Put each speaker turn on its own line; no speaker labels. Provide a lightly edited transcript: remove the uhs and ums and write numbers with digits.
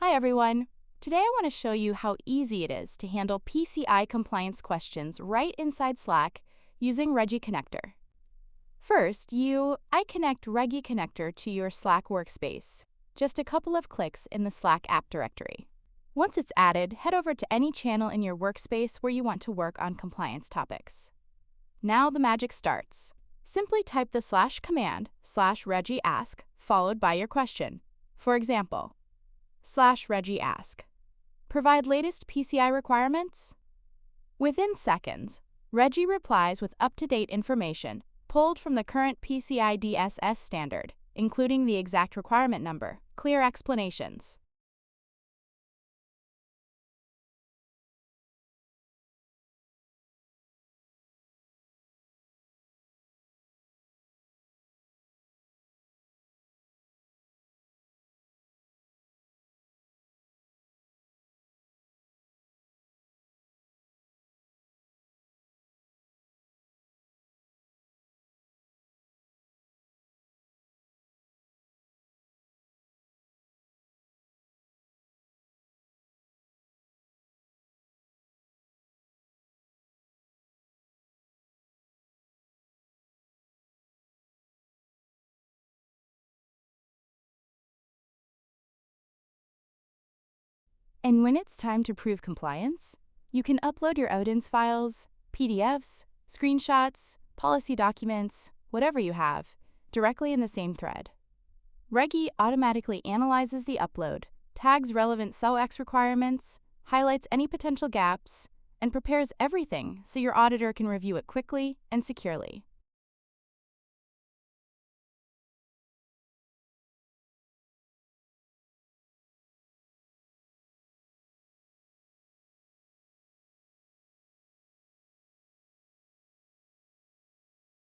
Hi everyone! Today I want to show you how easy it is to handle PCI compliance questions right inside Slack using Reggie Connector. First, I connect Reggie Connector to your Slack workspace. Just a couple of clicks in the Slack app directory. Once it's added, head over to any channel in your workspace where you want to work on compliance topics. Now the magic starts. Simply type the /command /Reggie ask followed by your question. For example, /Reggie ask. Provide latest PCI requirements? Within seconds, Reggie replies with up-to-date information pulled from the current PCI DSS standard, including the exact requirement number, clear explanations. And when it's time to prove compliance, you can upload your Odin's files, PDFs, screenshots, policy documents, whatever you have, directly in the same thread. Reggie automatically analyzes the upload, tags relevant SOX requirements, highlights any potential gaps, and prepares everything so your auditor can review it quickly and securely.